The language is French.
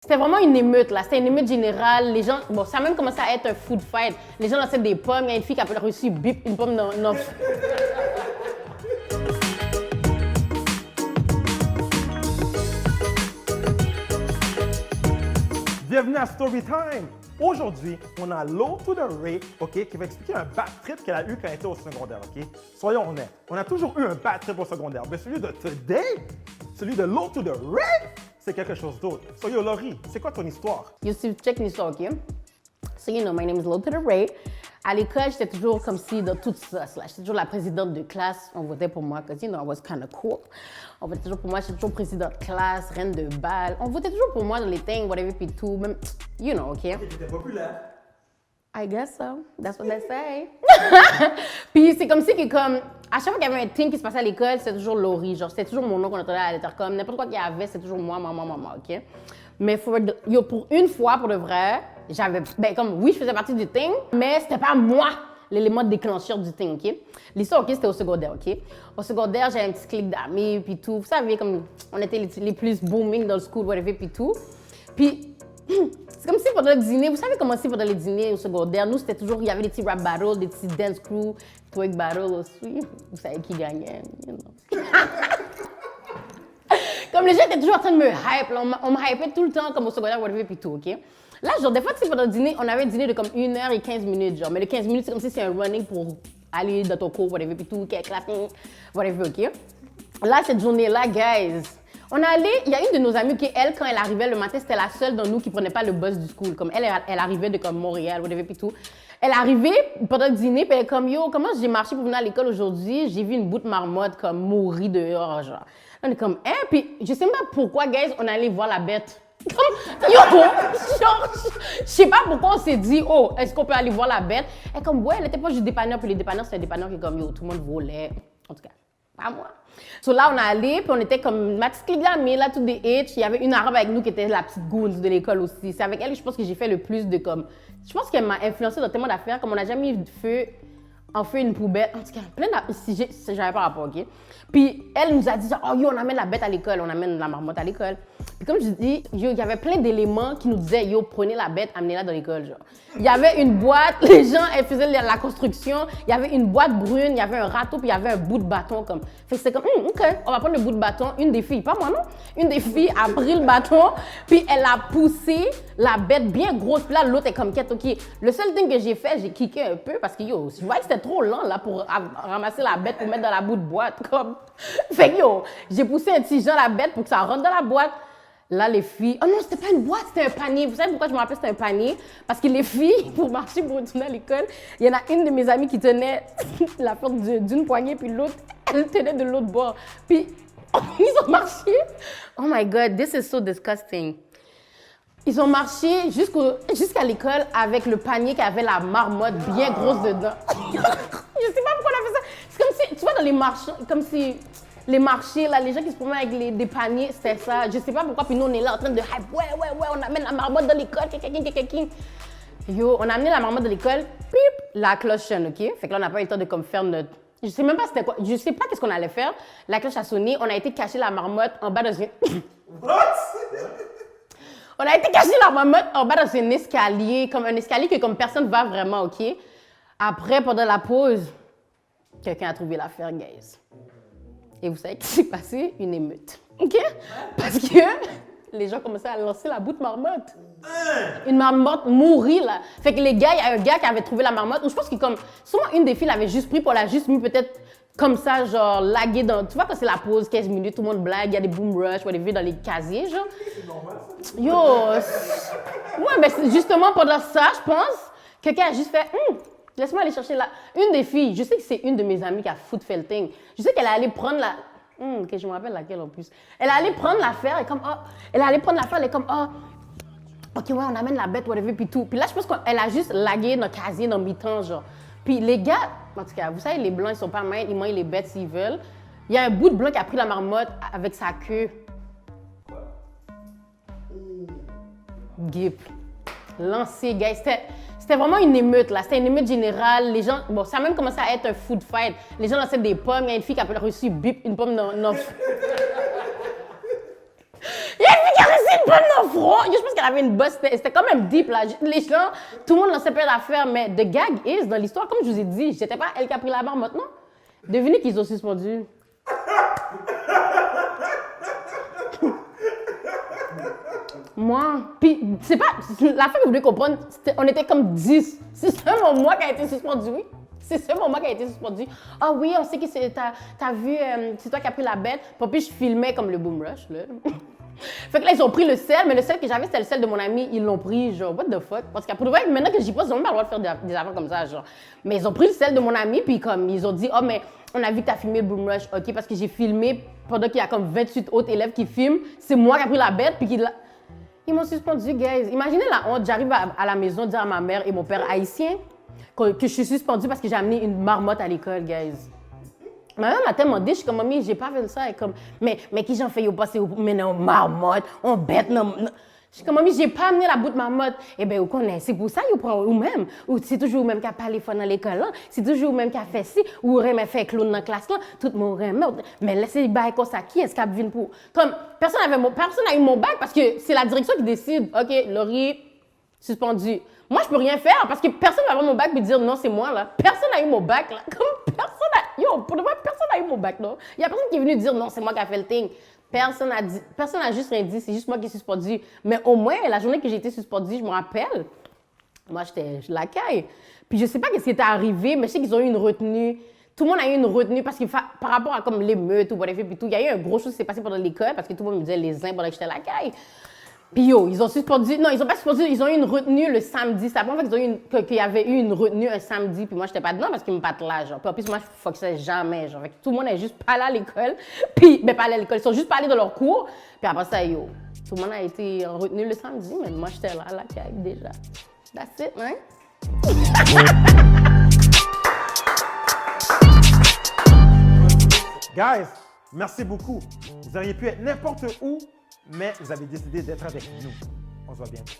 C'était vraiment une émeute, là. C'était une émeute générale. Les gens, bon, ça a même commencé à être un food fight. Les gens lançaient des pommes. Il y a une fille qui a reçu bip, une pomme dans... Bienvenue à Storytime! Aujourd'hui, on a Low to the Ray, OK, qui va expliquer un bad trip qu'elle a eu quand elle était au secondaire, OK? Soyons honnêtes, on a toujours eu un bad trip au secondaire, mais celui de today, celui de Low to the Ray, c'est quelque chose d'autre. So yo, Laurie, c'est quoi ton histoire? You see, check l'histoire, OK? So, you know, my name is Low to the Ray. À l'école, j'étais toujours comme si dans tout ça. J'étais toujours la présidente de classe. On votait pour moi, parce que, you know, I was kind of cool. On votait toujours pour moi. J'étais toujours présidente de classe, reine de bal. On votait toujours pour moi dans les things, whatever, puis tout. Même, you know, OK? T'étais populaire. I guess so. That's what they say. Puis c'est comme si que, comme, à chaque fois qu'il y avait un thing qui se passait à l'école, c'était toujours Laurie. Genre, c'était toujours mon nom qu'on entendait à l'intercom. N'importe quoi qu'il y avait, c'était toujours moi, OK? Mais pour une fois, pour de vrai, j'avais, ben comme, oui, je faisais partie du thing, mais c'était pas moi l'élément déclencheur du thing, OK? L'histoire, OK, c'était au secondaire, OK? Au secondaire, j'avais un petit clique d'amis, puis tout. Vous savez, comme, on était les plus booming dans le school, whatever, puis tout. Puis, c'est comme si pendant le dîner, vous savez comment c'est pendant les dîners au secondaire, nous, c'était toujours, il y avait des petits rap battles, des petits dance crew, twerk battles aussi. Vous savez qui gagnait, you know. Comme les gens étaient toujours en train de me hype, là, on me hypait tout le temps, comme au secondaire, whatever, puis tout, OK? Là, genre, des fois, tu sais, pendant le dîner, on avait un dîner de comme 1h15, genre, mais le 15 minutes, c'est comme si c'est un running pour aller dans ton cours, whatever, puis tout, clapping, whatever, OK? Là, cette journée-là, guys, on allait, il y a une de nos amies qui, elle, quand elle arrivait le matin, c'était la seule dans nous qui prenait pas le bus du school. Comme elle arrivait de comme Montréal, whatever, puis tout. Elle arrivait pendant le dîner, puis elle est comme, yo, comment j'ai marché pour venir à l'école aujourd'hui? J'ai vu une bout de marmotte comme mourir dehors, genre. On est comme, hein? Puis je sais même pas pourquoi, guys, on allait voir la bête. Comme, yo, genre, je sais pas pourquoi on s'est dit, oh, est-ce qu'on peut aller voir la bête? Elle est comme, ouais, elle était pas juste dépanneur, puis les dépanneurs, c'était un dépanneur qui est comme, yo, tout le monde volait. En tout cas, pas moi. So là, on est allé, puis on était comme ma petite clique mais là, toutes des hitch. Il y avait une arabe avec nous qui était la petite goons de l'école aussi. C'est avec elle que je pense que j'ai fait le plus de comme. Je pense qu'elle m'a influencé dans tellement d'affaires, comme on n'a jamais eu de feu, en feu une poubelle. En tout cas, plein d'affaires. Si j'avais pas rapport, OK? Puis elle nous a dit, oh yo, on amène la bête à l'école, on amène la marmotte à l'école. Puis comme je dis, yo, il y avait plein d'éléments qui nous disaient, yo, prenez la bête, amenez-la dans l'école, genre. Il y avait une boîte, les gens, elles faisaient la construction, il y avait une boîte brune, il y avait un râteau, puis il y avait un bout de bâton, comme. Fait que c'était comme, OK, on va prendre le bout de bâton. Une des filles, pas moi, non? Une des filles a pris le bâton, puis elle a poussé la bête bien grosse. Puis là, l'autre est comme, quête, OK. Le seul thing que j'ai fait, j'ai kické un peu, parce que, yo, je voyais que c'était trop lent, là, pour ramasser la bête pour mettre dans la bout de boîte, comme. Fait que, yo, j'ai poussé un petit genre la bête pour que ça rentre dans la boîte. Là, les filles... Oh non, c'était pas une boîte, c'était un panier. Vous savez pourquoi je me rappelle c'était un panier? Parce que les filles, pour marcher, pour retourner à l'école, il y en a une de mes amies qui tenait la porte d'une poignée, puis l'autre, elle tenait de l'autre bord. Puis, ils ont marché. Oh my God, this is so disgusting. Ils ont marché jusqu'à l'école avec le panier qui avait la marmotte bien grosse dedans. Je sais pas pourquoi on a fait ça. C'est comme si, tu vois, dans les marchands, comme si... Les marchés, là, les gens qui se promènent avec des paniers, c'était ça. Je sais pas pourquoi, puis nous, on est là en train de hype. Ouais, on amène la marmotte dans l'école, Yo, on a amené la marmotte dans l'école, pip, la cloche sonne, OK? Fait que là, on n'a pas eu le temps de comme faire notre... Je sais même pas c'était quoi, je sais pas qu'est-ce qu'on allait faire. La cloche a sonné, on a été cacher la marmotte en bas dans une... What? On a été cacher la marmotte en bas dans un escalier, comme un escalier que comme personne va vraiment, OK? Après, pendant la pause, quelqu'un a trouvé l'affaire, guys. Et vous savez qu'il s'est passé une émeute, OK? Parce que les gens commençaient à lancer la bout de marmotte. Une marmotte mourie, là. Fait que les gars, il y a un gars qui avait trouvé la marmotte, ou je pense que comme, souvent une des filles l'avait juste pris, pour la juste mis peut-être comme ça, genre, laguer dans... Tu vois, quand c'est la pause, 15 minutes, tout le monde blague, il y a des boom rush, whatever, dans les casiers, genre. C'est normal, ça. Yo, ouais, mais c'est justement pendant ça, je pense, quelqu'un a juste fait, laisse-moi aller chercher là. Une des filles, je sais que c'est une de mes amies qui a foot fait le thing. Je sais qu'elle est allée prendre la... que je me rappelle laquelle en plus. Elle est allée prendre l'affaire, elle est comme, oh... Elle est allée prendre l'affaire, elle est comme, oh... OK, ouais, on amène la bête, whatever, puis tout. Puis là, je pense qu'elle a juste lagué dans le casier, dans le mi-temps, genre. Puis les gars, en tout cas, vous savez, les Blancs, ils sont pas mal, ils mangent les bêtes s'ils veulent. Il y a un bout de blanc qui a pris la marmotte avec sa queue. Gip. Lancé, guys. C'était vraiment une émeute, là. C'était une émeute générale. Les gens... Bon, ça a même commencé à être un food fight. Les gens lançaient des pommes. Il y a une fille qui a reçu bip, une pomme dans... Il y a une fille qui a reçu une pas de front. Je pense qu'elle avait une bosse, c'était quand même deep là. Les gens, tout le monde lançait plein d'affaires, mais the gag is, dans l'histoire, comme je vous ai dit, c'était pas elle qui a pris la barre maintenant. Devinez qu'ils ont suspendu. Moi, puis c'est pas, la fin que vous voulez comprendre, on était comme 10. C'est seulement moi qui a été suspendu, oui. C'est seulement moi qui a été suspendu. Ah oui, on sait que t'as vu, c'est toi qui as pris la bête. Puis je filmais comme le Boom Rush, là. Fait que là, ils ont pris le sel, mais le sel que j'avais, c'était le sel de mon ami. Ils l'ont pris, genre, what the fuck? Parce qu'après, maintenant que j'y pense, ils n'ont même pas le droit de faire des affaires comme ça, genre. Mais ils ont pris le sel de mon ami, puis comme, ils ont dit, oh, mais on a vu que t'as filmé le Boom Rush, ok, parce que j'ai filmé pendant qu'il y a comme 28 autres élèves qui filment. C'est moi qui ai pris la bête, puis ils m'ont suspendu, guys. Imaginez la honte. J'arrive à la maison dire à ma mère et mon père haïtien que je suis suspendue parce que j'ai amené une marmotte à l'école, guys. Ma mère m'a tellement dit, je suis comme, mamie, j'ai pas fait ça. Elle est comme, mais qui j'en fais, yo, passer, mais non, marmotte, on bête, non. Je suis comme, mamie, j'ai pas amené la bout de marmotte. Eh bien, vous connaissez, c'est pour ça, vous prenez vous-même. Ou c'est toujours vous-même qui a parlé fort dans l'école, là. C'est toujours vous-même qui a fait ci. Ou vous fait clown dans la classe, là. Tout le monde remet. Mais laissez les bails comme ça. Qui est-ce qui a vu pour. Comme, personne n'a eu mon bac parce que c'est la direction qui décide. OK, Laurie, suspendu. Moi, je peux rien faire parce que personne va avoir mon bac et dire non, c'est moi, là. Personne n'a eu mon bac, là. Comme personne n'a. Yo, pour de vrai, personne n'a eu mon bac, là. Il y a personne qui est venu dire non, c'est moi qui a fait le thing. Personne n'a juste rien dit, c'est juste moi qui suis suspendu. Mais au moins, la journée que j'ai été suspendue, je me rappelle, moi, j'étais la caille. Puis je sais pas ce qui était arrivé, mais je sais qu'ils ont eu une retenue. Tout le monde a eu une retenue parce que par rapport à comme l'émeute ou whatever, puis tout, il y a eu un gros chose qui s'est passé pendant l'école parce que tout le monde me disait les uns pendant que j'étais la caille. Puis yo, ils ont suspendu, non, ils ont pas suspendu, ils ont eu une retenue le samedi. C'est la première fois qu'il y avait eu une retenue un samedi, puis moi, j'étais pas dedans parce qu'ils me battent là, genre. Puis en plus, moi, je foxais jamais, genre. Fait que tout le monde est juste pas allé à l'école, puis, mais pas allé à l'école, ils sont juste pas allés dans leur cours. Puis après ça, yo, tout le monde a été en retenue le samedi, mais moi, j'étais là, à la caille, déjà. That's it, hein? Guys, merci beaucoup. Vous auriez pu être n'importe où, mais vous avez décidé d'être avec nous. On se voit bientôt.